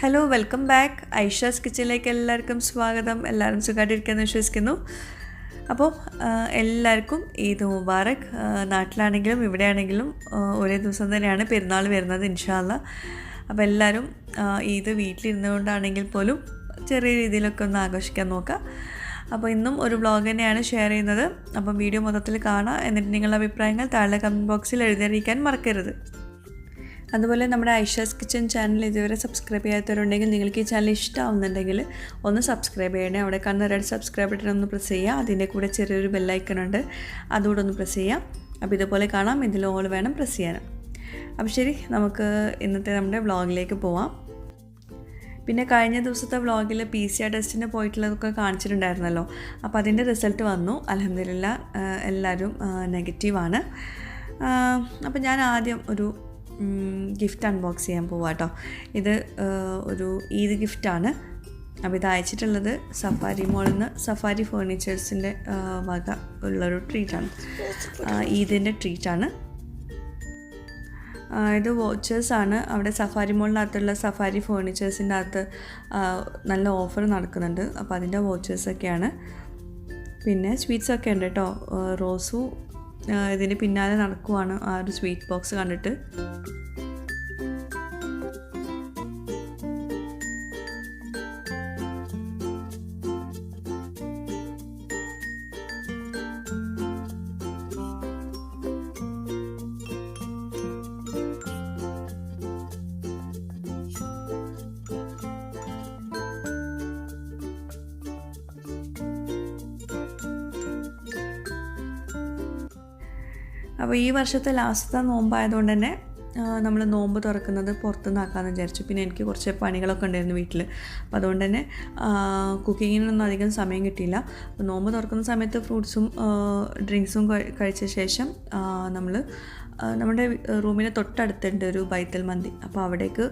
Hello welcome back Aisha's കിച്ചണിലേക്ക് എല്ലാവർക്കും സ്വാഗതം. എല്ലാവരും സുഖമായിട്ടിരിക്കുകയെന്ന് വിശ്വസിക്കുന്നു. അപ്പോൾ എല്ലാവർക്കും ഈദ് മുബാറക്. നാട്ടിലാണെങ്കിലും ഇവിടെയാണെങ്കിലും ഒരേ ദിവസം തന്നെയാണ് പെരുന്നാൾ വരുന്നത് ഇൻഷാ അല്ലാ. അപ്പോൾ എല്ലാവരും ഈദ് വീട്ടിലിരുന്നുകൊണ്ടാണെങ്കിൽ പോലും ചെറിയ രീതിയിലൊക്കെ ഒന്ന് ആഘോഷിക്കാൻ നോക്കുക. അപ്പോൾ ഇന്നും ഒരു വ്ളോഗ് തന്നെയാണ് ഷെയർ ചെയ്യുന്നത്. അപ്പം വീഡിയോ മൊത്തത്തിൽ കാണാം. എന്നിട്ട് നിങ്ങളുടെ അഭിപ്രായങ്ങൾ താഴെ കമൻറ്റ് ബോക്സിൽ എഴുതിയറിയിക്കാൻ മറക്കരുത്. അതുപോലെ നമ്മുടെ ഐഷാസ് കിച്ചൺ ചാനൽ ഇതുവരെ സബ്സ്ക്രൈബ് ചെയ്യാത്തവരുണ്ടെങ്കിൽ നിങ്ങൾക്ക് ഈ ചാനൽ ഇഷ്ടമാവുന്നുണ്ടെങ്കിൽ ഒന്ന് സബ്സ്ക്രൈബ് ചെയ്യണേ. അവിടെ കാണുന്ന റെഡ് സബ്സ്ക്രൈബ് ബട്ടൺ ഒന്ന് പ്രസ് ചെയ്യുക. അതിൻ്റെ കൂടെ ചെറിയൊരു ബെല്ലൈക്കൺ ഉണ്ട്, അതുകൂടെ ഒന്ന് പ്രസ് ചെയ്യാം. അപ്പോൾ ഇതുപോലെ കാണാം, ഇതിൽ ഓൾ വേണം പ്രസ് ചെയ്യാനും. അപ്പോൾ ശരി, നമുക്ക് ഇന്നത്തെ നമ്മുടെ വ്ളോഗിലേക്ക് പോവാം. പിന്നെ കഴിഞ്ഞ ദിവസത്തെ വ്ളോഗിൽ PCR ടെസ്റ്റിന് പോയിട്ടുള്ളതൊക്കെ കാണിച്ചിട്ടുണ്ടായിരുന്നല്ലോ. അപ്പോൾ അതിൻ്റെ റിസൾട്ട് വന്നു. അൽഹംദുലില്ലാ എല്ലാവരും നെഗറ്റീവാണ്. അപ്പോൾ ഞാൻ ആദ്യം ഒരു ഗിഫ്റ്റ് അൺബോക്സ് ചെയ്യാൻ പോവാം കേട്ടോ. ഇത് ഒരു ഈദ് ഗിഫ്റ്റാണ്. അപ്പോൾ ഇത് അയച്ചിട്ടുള്ളത് സഫാരി മോളിൽ നിന്ന് സഫാരി ഫേർണിച്ചേഴ്സിൻ്റെ വക ഉള്ളൊരു ട്രീറ്റാണ്. ഈദിൻ്റെ ട്രീറ്റാണ് ഇത്. വോച്ചേഴ്സാണ്. അവിടെ സഫാരി മോളിനകത്തുള്ള സഫാരി ഫേർണിച്ചേഴ്സിൻ്റെ അകത്ത് നല്ല ഓഫർ നടക്കുന്നുണ്ട്. അപ്പോൾ അതിൻ്റെ വോച്ചേഴ്സൊക്കെയാണ്. പിന്നെ സ്വീറ്റ്സൊക്കെ ഉണ്ട് കേട്ടോ. റോസു ഇതിന് പിന്നാലെ നടക്കുവാണ് ആ ഒരു സ്വീറ്റ് ബോക്സ് കണ്ടിട്ട്. അപ്പോൾ ഈ വർഷത്തെ ലാസ്റ്റത്തെ നോമ്പായതുകൊണ്ട് തന്നെ നമ്മൾ നോമ്പ് തുറക്കുന്നത് പുറത്തുനിന്നാക്കാമെന്ന് വിചാരിച്ചു. പിന്നെ എനിക്ക് കുറച്ച് പണികളൊക്കെ ഉണ്ടായിരുന്നു വീട്ടിൽ. അപ്പോൾ അതുകൊണ്ട് തന്നെ കുക്കിങ്ങിനൊന്നും അധികം സമയം കിട്ടിയില്ല. അപ്പോൾ നോമ്പ് തുറക്കുന്ന സമയത്ത് ഫ്രൂട്ട്സും ഡ്രിങ്ക്സും കഴിച്ച ശേഷം നമ്മൾ നമ്മുടെ റൂമിന് തൊട്ടടുത്തുണ്ട് ഒരു ബൈത്തൽ മന്തി. അപ്പോൾ അവിടേക്ക്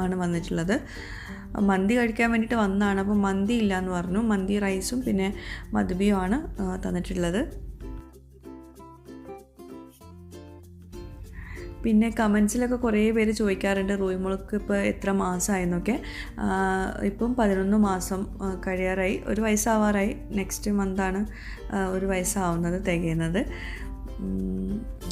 ആണ് വന്നിട്ടുള്ളത്. മന്തി കഴിക്കാൻ വേണ്ടിയിട്ട് വന്നതാണ്. അപ്പോൾ മന്തി ഇല്ല എന്ന് പറഞ്ഞു. മന്തി റൈസും പിന്നെ മദ്ബിയും ആണ് തന്നിട്ടുള്ളത്. പിന്നെ കമൻസിലൊക്കെ കുറേ പേര് ചോദിക്കാറുണ്ട് റൂയിമോൾക്ക് ഇപ്പോൾ എത്ര മാസമായെന്നൊക്കെ. ഇപ്പം 11 മാസം കഴിയാറായി. 1 വയസ്സാവാറായി. നെക്സ്റ്റ് മന്താണ് 1 വയസ്സാവുന്നത് തികയുന്നത്.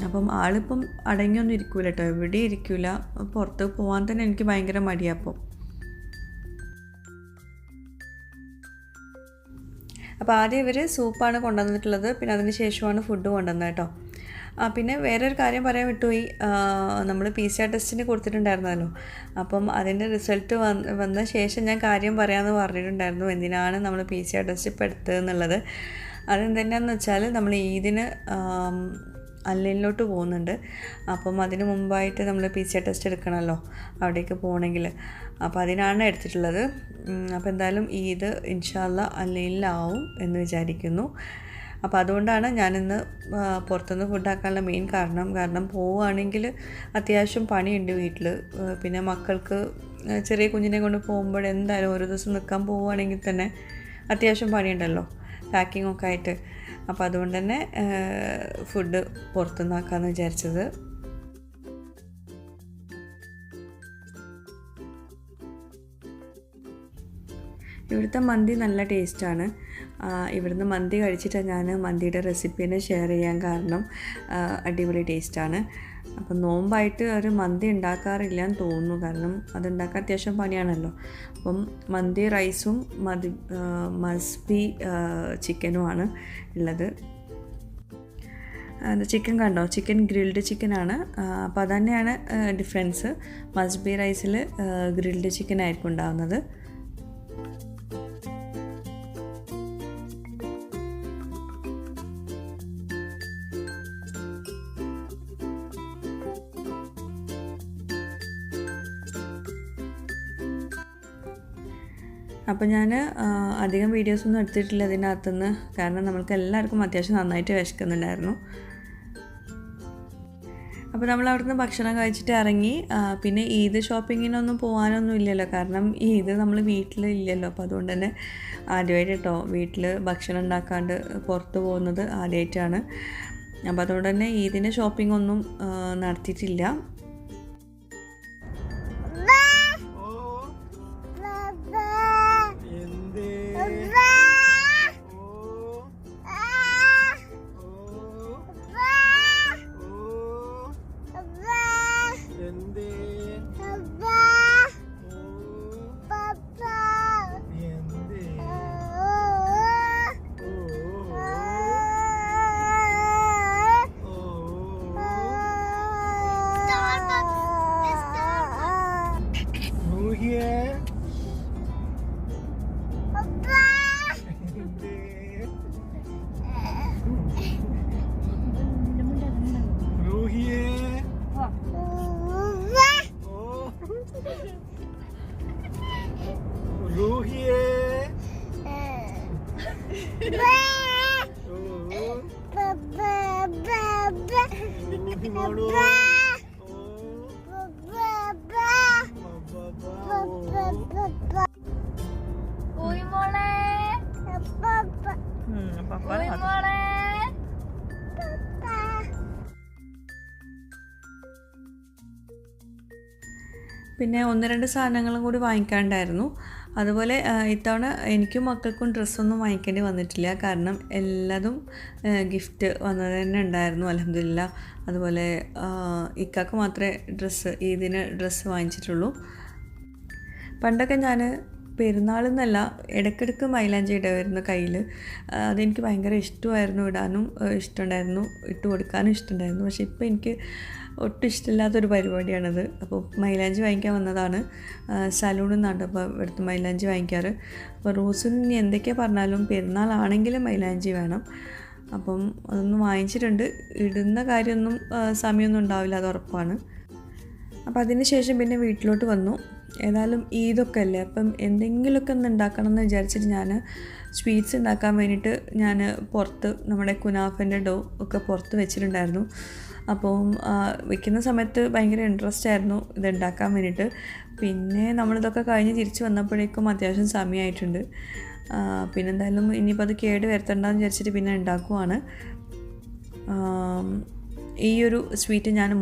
അപ്പം ആളിപ്പം അടങ്ങിയൊന്നും ഇരിക്കൂല കേട്ടോ. എവിടെയും ഇരിക്കില്ല. പുറത്ത് പോകാൻ തന്നെ എനിക്ക് ഭയങ്കര മടിയാപ്പം. അപ്പോൾ ആദ്യം ഇവർ സൂപ്പാണ് കൊണ്ടുവന്നിട്ടുള്ളത്. പിന്നെ അതിന് ശേഷമാണ് ഫുഡ് കൊണ്ടുവന്നത് കേട്ടോ. പിന്നെ വേറൊരു കാര്യം പറയാൻ വിട്ടുപോയി. നമ്മൾ PCR ടെസ്റ്റിന് കൊടുത്തിട്ടുണ്ടായിരുന്നല്ലോ. അപ്പം അതിൻ്റെ റിസൾട്ട് വന്ന ശേഷം ഞാൻ കാര്യം പറയാമെന്ന് പറഞ്ഞിട്ടുണ്ടായിരുന്നു. എന്തിനാണ് നമ്മൾ PCR ടെസ്റ്റ് ഇപ്പോൾ എടുത്തതെന്നുള്ളത്. അതെന്തിനാന്ന് വെച്ചാൽ നമ്മൾ ഈദിന് അല്ലയിലോട്ട് പോകുന്നുണ്ട്. അപ്പം അതിന് മുമ്പായിട്ട് നമ്മൾ PCR ടെസ്റ്റ് എടുക്കണമല്ലോ അവിടേക്ക് പോകണമെങ്കിൽ. അപ്പോൾ അതിനാണ് എടുത്തിട്ടുള്ളത്. അപ്പോൾ എന്തായാലും ഈദ് ഇൻഷാ അല്ലാ അല്ലയിലാവും എന്ന് വിചാരിക്കുന്നു. അപ്പോൾ അതുകൊണ്ടാണ് ഞാനിന്ന് പുറത്തുനിന്ന് ഫുഡാക്കാനുള്ള മെയിൻ കാരണം പോവുകയാണെങ്കിൽ അത്യാവശ്യം പണിയുണ്ട് വീട്ടിൽ. പിന്നെ മക്കൾക്ക് ചെറിയ കുഞ്ഞിനെ കൊണ്ട് പോകുമ്പോൾ എന്തായാലും ഒരു ദിവസം നിൽക്കാൻ പോവുകയാണെങ്കിൽ തന്നെ അത്യാവശ്യം പണിയുണ്ടല്ലോ പാക്കിംഗ് ഒക്കെ ആയിട്ട്. അപ്പോൾ അതുകൊണ്ട് തന്നെ ഫുഡ് പുറത്തുനിന്നാക്കാമെന്ന് വിചാരിച്ചത്. ഇവിടുത്തെ മന്തി നല്ല ടേസ്റ്റാണ്. ഇവിടുന്ന് മന്തി കഴിച്ചിട്ടാണ് ഞാൻ മന്തിയുടെ റെസിപ്പീനെ ഷെയർ ചെയ്യാൻ കാരണം. അടിപൊളി ടേസ്റ്റാണ്. അപ്പം നോമ്പായിട്ട് ഒരു മന്തി ഉണ്ടാക്കാറില്ല എന്ന് തോന്നുന്നു. കാരണം അതുണ്ടാക്കാൻ അത്യാവശ്യം പണിയാണല്ലോ. അപ്പം മന്തി റൈസും മസ്ബി ചിക്കനുമാണ് ഉള്ളത്. ചിക്കൻ കണ്ടോ, ചിക്കൻ ഗ്രിൽഡ് ചിക്കനാണ്. അപ്പോൾ അതുതന്നെയാണ് ഡിഫറൻസ്. മസ്ബി റൈസിൽ ഗ്രിൽഡ് ചിക്കൻ ആയിരിക്കും ഉണ്ടാകുന്നത്. അപ്പോൾ ഞാൻ അധികം വീഡിയോസൊന്നും എടുത്തിട്ടില്ല ഇതിനകത്തുനിന്ന്. കാരണം നമ്മൾക്ക് എല്ലാവർക്കും അത്യാവശ്യം നന്നായിട്ട് വിശക്കുന്നുണ്ടായിരുന്നു. അപ്പോൾ നമ്മൾ അവിടുന്ന് ഭക്ഷണം കഴിച്ചിട്ട് ഇറങ്ങി. പിന്നെ ഈദ് ഷോപ്പിങ്ങിനൊന്നും പോകാനൊന്നും ഇല്ലല്ലോ. കാരണം ഈദ് നമ്മൾ വീട്ടിലില്ലല്ലോ. അപ്പോൾ അതുകൊണ്ട് തന്നെ ആദ്യമായിട്ട് കേട്ടോ വീട്ടിൽ ഭക്ഷണം ഉണ്ടാക്കാണ്ട് പുറത്ത് പോകുന്നത് ആദ്യമായിട്ടാണ്. അപ്പോൾ അതുകൊണ്ട് തന്നെ ഈദിൻ്റെ ഷോപ്പിംഗ് ഒന്നും നടത്തിയിട്ടില്ല. റൂഹിയേ പിന്നെ 1-2 സാധനങ്ങളും കൂടി വാങ്ങിക്കാണ്ടായിരുന്നു. അതുപോലെ ഇത്തവണ എനിക്കും മക്കൾക്കും ഡ്രസ്സൊന്നും വാങ്ങിക്കേണ്ടി വന്നിട്ടില്ല. കാരണം എല്ലാതും ഗിഫ്റ്റ് വന്നത് തന്നെ ഉണ്ടായിരുന്നു, അൽഹംദുലില്ലാ. അതുപോലെ ഇക്കാക്ക് മാത്രമേ ഈദിന് ഡ്രസ്സ് വാങ്ങിച്ചിട്ടുള്ളൂ. പണ്ടൊക്കെ ഞാൻ പെരുന്നാളെന്നല്ല ഇടയ്ക്കിടയ്ക്ക് മൈലാഞ്ചി ഇടുമായിരുന്നു കയ്യിൽ. അതെനിക്ക് ഭയങ്കര ഇഷ്ടമായിരുന്നു, ഇടാനും ഇഷ്ടമുണ്ടായിരുന്നു, ഇട്ട് കൊടുക്കാനും ഇഷ്ടമുണ്ടായിരുന്നു. പക്ഷേ ഇപ്പോൾ എനിക്ക് ഒട്ടും ഇഷ്ടമില്ലാത്തൊരു പരിപാടിയാണത്. അപ്പോൾ മൈലാഞ്ചി വാങ്ങിക്കാൻ വന്നതാണ്. സലൂണിൽ നിന്നാണ് അപ്പോൾ ഇവിടുത്തെ മൈലാഞ്ചി വാങ്ങിക്കാറ്. അപ്പോൾ റോസിന് ഇനി എന്തൊക്കെയാണ് പറഞ്ഞാലും പെരുന്നാളാണെങ്കിലും മൈലാഞ്ചി വേണം. അപ്പം അതൊന്നും വാങ്ങിച്ചിട്ടുണ്ട്. ഇടുന്ന കാര്യമൊന്നും സമയമൊന്നും ഉണ്ടാവില്ല, അത് ഉറപ്പാണ്. അപ്പോൾ അതിന് ശേഷം പിന്നെ വീട്ടിലോട്ട് വന്നു. ഏതായാലും ഈദൊക്കെ അല്ലേ, അപ്പം എന്തെങ്കിലുമൊക്കെ ഒന്ന് ഉണ്ടാക്കണം എന്ന് വിചാരിച്ചിട്ട് ഞാൻ സ്വീറ്റ്സ് ഉണ്ടാക്കാൻ വേണ്ടിയിട്ട് ഞാൻ പുറത്ത് നമ്മുടെ കുനാഫൻ്റെ ഡോ ഒക്കെ പുറത്ത് വെച്ചിട്ടുണ്ടായിരുന്നു. അപ്പോൾ വെക്കുന്ന സമയത്ത് ഭയങ്കര ഇൻട്രസ്റ്റ് ആയിരുന്നു ഇത് ഉണ്ടാക്കാൻ വേണ്ടിയിട്ട്. പിന്നെ നമ്മളിതൊക്കെ കഴിഞ്ഞ് തിരിച്ച് വന്നപ്പോഴേക്കും അത്യാവശ്യം സമയമായിട്ടുണ്ട്. പിന്നെ എന്തായാലും ഇനിയിപ്പോൾ അത് കേട് വരുത്തണ്ടെന്ന് വിചാരിച്ചിട്ട് പിന്നെ ഉണ്ടാക്കുവാണ്. ഈ ഒരു സ്വീറ്റ് ഞാൻ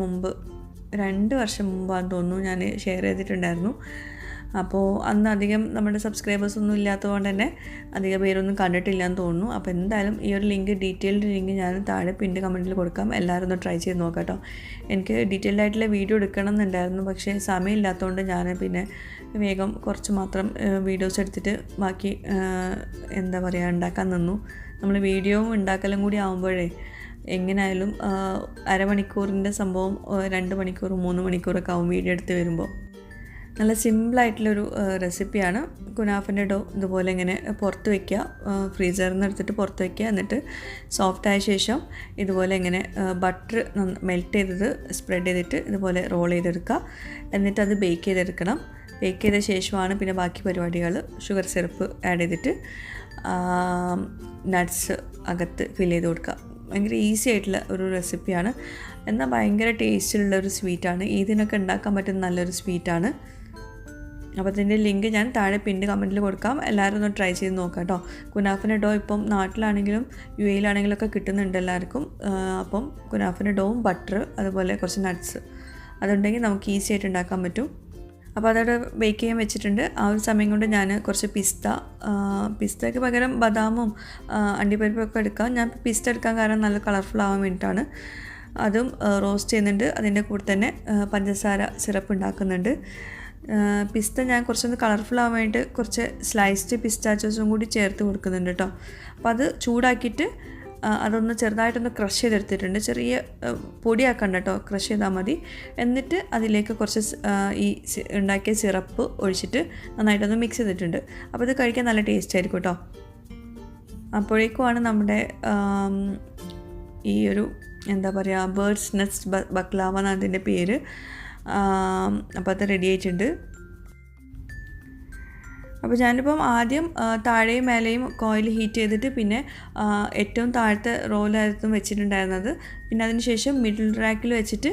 2 വർഷം മുമ്പാന്ന് തോന്നുന്നു ഞാൻ ഷെയർ ചെയ്തിട്ടുണ്ടായിരുന്നു. അപ്പോൾ അന്ന് അധികം നമ്മുടെ സബ്സ്ക്രൈബേഴ്സ് ഒന്നും ഇല്ലാത്തതുകൊണ്ട് തന്നെ അധികം പേരൊന്നും കണ്ടിട്ടില്ല എന്ന് തോന്നുന്നു. അപ്പോൾ എന്തായാലും ഈ ഒരു ഡീറ്റെയിൽഡ് ലിങ്ക് ഞാൻ താഴെ പിൻ്റെ കമൻറ്റിൽ കൊടുക്കാം. എല്ലാവരും ഒന്ന് ട്രൈ ചെയ്ത് നോക്കാം കേട്ടോ. എനിക്ക് ഡീറ്റെയിൽഡ് ആയിട്ടുള്ള വീഡിയോ എടുക്കണം എന്നുണ്ടായിരുന്നു, പക്ഷേ സമയമില്ലാത്തതുകൊണ്ട് ഞാൻ പിന്നെ വേഗം കുറച്ച് മാത്രം വീഡിയോസ് എടുത്തിട്ട് ബാക്കി എന്താ പറയുക ഉണ്ടാക്കാൻ നിന്നു. നമ്മൾ വീഡിയോയും ഉണ്ടാക്കലും കൂടി ആകുമ്പോഴേ എങ്ങനെയായാലും അരമണിക്കൂറിൻ്റെ സംഭവം 2 മണിക്കൂർ 3 മണിക്കൂറൊക്കെ ആവും വീഡിയോ എടുത്ത് വരുമ്പോൾ. നല്ല സിമ്പിളായിട്ടുള്ളൊരു റെസിപ്പിയാണ്. കുനാഫൻ്റെ ഡോ ഇതുപോലെ ഇങ്ങനെ പുറത്ത് വയ്ക്കുക, ഫ്രീസറിൽ നിന്ന് എടുത്തിട്ട് പുറത്ത് വയ്ക്കുക. എന്നിട്ട് സോഫ്റ്റായ ശേഷം ഇതുപോലെ ഇങ്ങനെ ബട്ടർ മെൽറ്റ് ചെയ്തത് സ്പ്രെഡ് ചെയ്തിട്ട് ഇതുപോലെ റോൾ ചെയ്തെടുക്കുക. എന്നിട്ട് അത് ബേക്ക് ചെയ്തെടുക്കണം. ബേക്ക് ചെയ്ത ശേഷമാണ് പിന്നെ ബാക്കി പരിപാടികൾ. ഷുഗർ സിറപ്പ് ആഡ് ചെയ്തിട്ട് നട്ട്സ് അകത്ത് ഫിൽ ചെയ്ത് കൊടുക്കുക. ഭയങ്കര ഈസി ആയിട്ടുള്ള ഒരു റെസിപ്പിയാണ്, എന്നാൽ ഭയങ്കര ടേസ്റ്റിലുള്ള ഒരു സ്വീറ്റാണ്. ഇതിനൊക്കെ ഉണ്ടാക്കാൻ പറ്റുന്ന നല്ലൊരു സ്വീറ്റാണ്. അപ്പോൾ അതിൻ്റെ ലിങ്ക് ഞാൻ താഴെ പിൻ്റെ കമൻറ്റിൽ കൊടുക്കാം. എല്ലാവരും ഒന്ന് ട്രൈ ചെയ്ത് നോക്കാം കേട്ടോ. കുനാഫിൻ്റെ ഡോ ഇപ്പം നാട്ടിലാണെങ്കിലും UAE ഒക്കെ കിട്ടുന്നുണ്ട് എല്ലാവർക്കും. അപ്പം കുനാഫിൻ്റെ ഡോവും ബട്ടർ അതുപോലെ കുറച്ച് നട്ട്സ് അതുണ്ടെങ്കിൽ നമുക്ക് ഈസി ആയിട്ട് ഉണ്ടാക്കാൻ പറ്റും. അപ്പോൾ അതവിടെ ബേക്ക് ചെയ്യാൻ വെച്ചിട്ടുണ്ട്. ആ ഒരു സമയം കൊണ്ട് ഞാൻ കുറച്ച് പിസ്തയ്ക്ക് പകരം ബദാമും അണ്ടിപ്പരിപ്പൊക്കെ എടുക്കാം. ഞാൻ പിസ്ത എടുക്കാൻ കാരണം നല്ല കളർഫുൾ ആവാൻ വേണ്ടിയിട്ടാണ്. അതും റോസ്റ്റ് ചെയ്യുന്നുണ്ട്. അതിൻ്റെ കൂടെ തന്നെ പഞ്ചസാര സിറപ്പ് ഉണ്ടാക്കുന്നുണ്ട്. പിസ്ത ഞാൻ കുറച്ചൊന്ന് കളർഫുൾ ആവാൻ വേണ്ടിയിട്ട് കുറച്ച് സ്ലൈസ്ഡ് പിസ്താച്ചോസും കൂടി ചേർത്ത് കൊടുക്കുന്നുണ്ട് കേട്ടോ. അപ്പോൾ അത് ചൂടാക്കിയിട്ട് അതൊന്ന് ചെറുതായിട്ടൊന്ന് ക്രഷ് ചെയ്തെടുത്തിട്ടുണ്ട്. ചെറിയ പൊടിയാക്കണ്ട കേട്ടോ, ക്രഷ് ചെയ്താൽ മതി. എന്നിട്ട് അതിലേക്ക് കുറച്ച് ഈ ഉണ്ടാക്കിയ സിറപ്പ് ഒഴിച്ചിട്ട് നന്നായിട്ടൊന്ന് മിക്സ് ചെയ്തിട്ടുണ്ട്. അപ്പോൾ ഇത് കഴിക്കാൻ നല്ല ടേസ്റ്റ് ആയിരിക്കും കേട്ടോ. അപ്പോഴേക്കുമാണ് നമ്മുടെ ഈ ഒരു എന്താ പറയുക ബേർഡ്സ് നെസ്റ്റ് ബക്ലാവ എന്നാണ് അതിൻ്റെ പേര്. അപ്പോൾ അത് റെഡി ആയിട്ടുണ്ട്. അപ്പോൾ ഞാനിപ്പം ആദ്യം താഴെയും മേലെയും കോയിൽ ഹീറ്റ് ചെയ്തിട്ട് പിന്നെ ഏറ്റവും താഴത്തെ റോലായിരുന്നു വെച്ചിട്ടുണ്ടായിരുന്നത്. പിന്നെ അതിന് ശേഷം മിഡിൽ റാക്കിൽ വെച്ചിട്ട്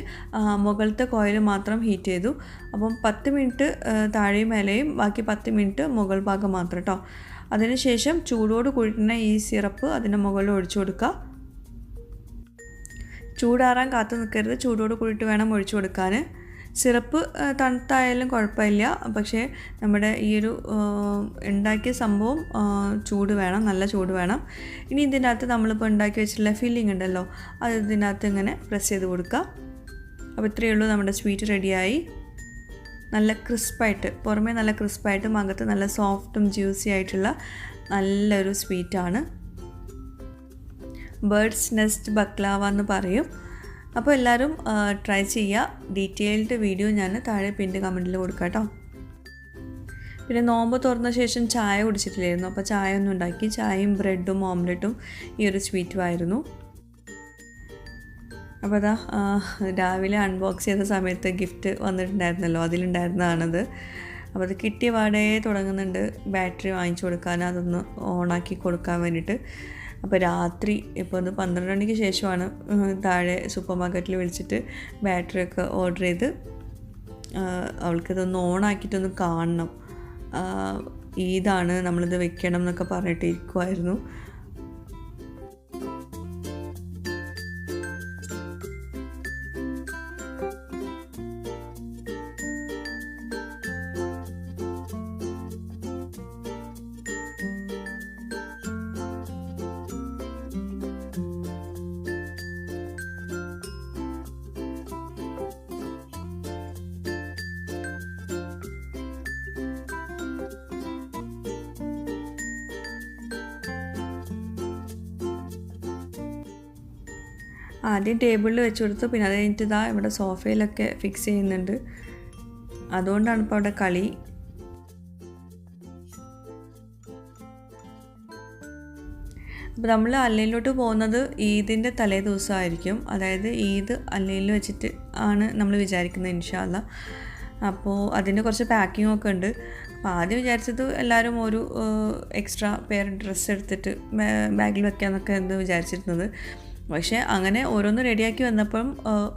മുകളിലത്തെ കോയിൽ മാത്രം ഹീറ്റ് ചെയ്തു. അപ്പം 10 മിനിറ്റ് താഴെയും മേലെയും, ബാക്കി 10 മിനിറ്റ് മുകൾ ഭാഗം മാത്രം കേട്ടോ. അതിന് ശേഷം ചൂടോട് കൂടിയിട്ടുള്ള ഈ സിറപ്പ് അതിൻ്റെ മുകളിൽ ഒഴിച്ചു കൊടുക്കുക. ചൂടാറാൻ കാത്തു നിൽക്കരുത്, ചൂടോട് കൂടിയിട്ട് വേണം ഒഴിച്ചു കൊടുക്കാൻ. സിറപ്പ് തണുത്തായാലും കുഴപ്പമില്ല, പക്ഷേ നമ്മുടെ ഈ ഒരു ഉണ്ടാക്കിയ സംഭവം ചൂട് വേണം, നല്ല ചൂട് വേണം. ഇനി ഇതിൻ്റെ അകത്ത് നമ്മളിപ്പോൾ ഉണ്ടാക്കി വെച്ചിട്ടുള്ള ഫില്ലിംഗ് ഉണ്ടല്ലോ, അത് ഇതിൻ്റെ അകത്ത് ഇങ്ങനെ പ്രസ് ചെയ്ത് കൊടുക്കുക. അപ്പോൾ ഇത്രയേ ഉള്ളൂ, നമ്മുടെ സ്വീറ്റ് റെഡിയായി. നല്ല ക്രിസ്പായിട്ട്, പുറമേ നല്ല ക്രിസ്പായിട്ടും അകത്ത് നല്ല സോഫ്റ്റും ജ്യൂസി ആയിട്ടുള്ള നല്ലൊരു സ്വീറ്റാണ്. ബേർഡ്സ് നെസ്റ്റ് ബക്ലാവ എന്ന് പറയും. അപ്പോൾ എല്ലാവരും ട്രൈ ചെയ്യുക. ഡീറ്റെയിൽഡ് വീഡിയോ ഞാൻ താഴെ പിൻ്റെ കമൻറ്റിൽ കൊടുക്കാം കേട്ടോ. പിന്നെ നോമ്പ് തുറന്ന ശേഷം ചായ കുടിച്ചിട്ടില്ലായിരുന്നു, അപ്പോൾ ചായ ഒന്നും ഉണ്ടാക്കി. ചായയും ബ്രെഡും ഓംലെറ്റും ഈ ഒരു സ്വീറ്റുമായിരുന്നു. അപ്പോൾ അതാ രാവിലെ അൺബോക്സ് ചെയ്ത സമയത്ത് ഗിഫ്റ്റ് വന്നിട്ടുണ്ടായിരുന്നല്ലോ, അതിലുണ്ടായിരുന്നതാണത്. അപ്പോൾ അത് കിട്ടിയ പാടേ തുടങ്ങുന്നുണ്ട് ബാറ്ററി വാങ്ങിച്ചു കൊടുക്കാൻ, അതൊന്ന് ഓണാക്കി കൊടുക്കാൻ വേണ്ടിയിട്ട്. അപ്പോൾ രാത്രി ഇപ്പോൾ ഒന്ന് 12 മണിക്ക് ശേഷമാണ് താഴെ സൂപ്പർ മാർക്കറ്റിൽ വിളിച്ചിട്ട് ബാറ്ററിയൊക്കെ ഓർഡർ ചെയ്ത് അവൾക്കിതൊന്ന് ഓണാക്കിയിട്ടൊന്ന് കാണണം, ഇതാണ് നമ്മളിത് വെക്കണം എന്നൊക്കെ പറഞ്ഞിട്ട് ഇരിക്കുമായിരുന്നു. ആദ്യം ടേബിളിൽ വെച്ച് കൊടുത്തു, പിന്നെ അത് കഴിഞ്ഞിട്ട് ഇതാ ഇവിടെ സോഫയിലൊക്കെ ഫിക്സ് ചെയ്യുന്നുണ്ട്. അതുകൊണ്ടാണ് ഇപ്പോൾ അവിടെ കളി. അപ്പോൾ നമ്മൾ അല്ലയിലോട്ട് പോകുന്നത് ഈദിൻ്റെ തലേ ദിവസമായിരിക്കും. അതായത് ഈദ് അല്ലയിൽ വെച്ചിട്ട് ആണ് നമ്മൾ വിചാരിക്കുന്നത് ഇൻഷാ അല്ലാ. അപ്പോൾ അതിൻ്റെ കുറച്ച് പാക്കിങ്ങൊക്കെ ഉണ്ട്. അപ്പോൾ ആദ്യം വിചാരിച്ചത് എല്ലാവരും ഒരു എക്സ്ട്രാ പെയർ ഡ്രസ്സ് എടുത്തിട്ട് ബാഗിൽ വെക്കാമെന്നൊക്കെ എന്ന് വിചാരിച്ചിരുന്നത്. പക്ഷേ അങ്ങനെ ഓരോന്ന് റെഡിയാക്കി വന്നപ്പം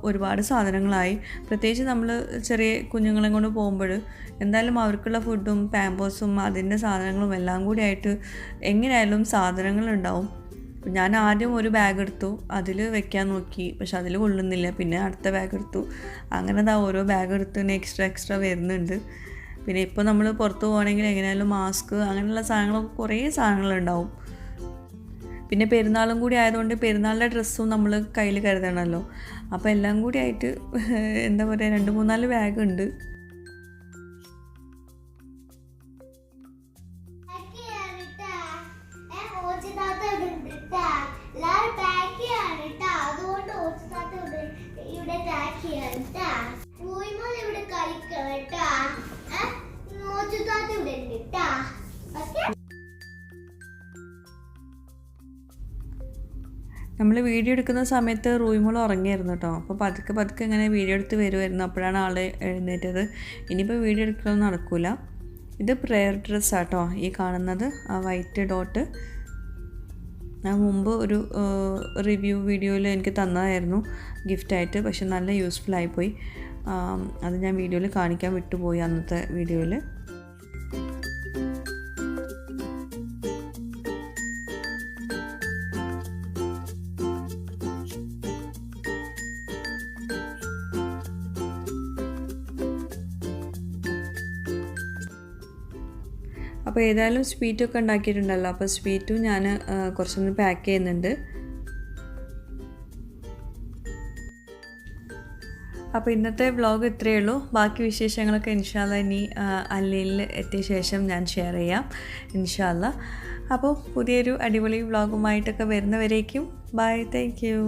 ഒരുപാട് സാധനങ്ങളായി. പ്രത്യേകിച്ച് നമ്മൾ ചെറിയ കുഞ്ഞുങ്ങളെ കൊണ്ട് പോകുമ്പോൾ എന്തായാലും അവർക്കുള്ള ഫുഡും പാമ്പേഴ്സും അതിൻ്റെ സാധനങ്ങളും എല്ലാം കൂടി ആയിട്ട് എങ്ങനെയായാലും സാധനങ്ങളുണ്ടാവും. ഞാൻ ആദ്യം ഒരു ബാഗ് എടുത്തു, അതിൽ വെക്കാൻ നോക്കി, പക്ഷെ അതിൽ കൊള്ളുന്നില്ല. പിന്നെ അടുത്ത ബാഗ് എടുത്തു. അങ്ങനെ ഓരോ ബാഗ് എടുത്ത് എക്സ്ട്രാ വരുന്നുണ്ട്. പിന്നെ ഇപ്പോൾ നമ്മൾ പുറത്ത് പോകണമെങ്കിൽ എങ്ങനെയായാലും മാസ്ക് അങ്ങനെയുള്ള സാധനങ്ങളൊക്കെ കുറേ സാധനങ്ങളുണ്ടാവും. പിന്നെ പെരുന്നാളും കൂടി ആയതുകൊണ്ട് പെരുന്നാളിൻ്റെ ഡ്രസ്സും നമ്മൾ കയ്യിൽ കരുതണമല്ലോ. അപ്പോൾ എല്ലാം കൂടി ആയിട്ട് എന്താ പറയുക 2-3-4 ബാഗ് ഉണ്ട്. നമ്മൾ വീഡിയോ എടുക്കുന്ന സമയത്ത് റൂമിൽ ഉറങ്ങിയായിരുന്നു കേട്ടോ. അപ്പോൾ പതുക്കെ ഇങ്ങനെ വീഡിയോ എടുത്ത് വരുമായിരുന്നു. അപ്പോഴാണ് ആൾ എഴുന്നേറ്റത്. ഇനിയിപ്പോൾ വീഡിയോ എടുക്കലൊന്നും നടക്കില്ല. ഇത് പ്രെയർ ഡ്രസ്സാട്ടോ ഈ കാണുന്നത്, ആ വൈറ്റ് ഡോട്ട്. ഞാൻ മുമ്പ് ഒരു റിവ്യൂ വീഡിയോയിൽ എനിക്ക് തന്നതായിരുന്നു ഗിഫ്റ്റായിട്ട്. പക്ഷെ നല്ല യൂസ്ഫുൾ ആയിപ്പോയി. അത് ഞാൻ വീഡിയോയിൽ കാണിക്കാൻ വിട്ടുപോയി അന്നത്തെ വീഡിയോയിൽ. അപ്പോൾ ഏതായാലും സ്വീറ്റൊക്കെ ഉണ്ടാക്കിയിട്ടുണ്ടല്ലോ. അപ്പോൾ സ്വീറ്റും ഞാൻ കുറച്ചൊന്ന് പാക്ക് ചെയ്യുന്നുണ്ട്. അപ്പോൾ ഇന്നത്തെ വ്ളോഗ് ഇത്രയേ ഉള്ളൂ. ബാക്കി വിശേഷങ്ങളൊക്കെ ഇൻഷാ അല്ലാ ഇനി അല്ലയിൽ എത്തിയ ശേഷം ഞാൻ ഷെയർ ചെയ്യാം ഇൻഷാ അല്ലാ. അപ്പോൾ പുതിയൊരു അടിപൊളി വ്ളോഗുമായിട്ടൊക്കെ വരുന്നവരേക്കും ബൈ, താങ്ക് യു.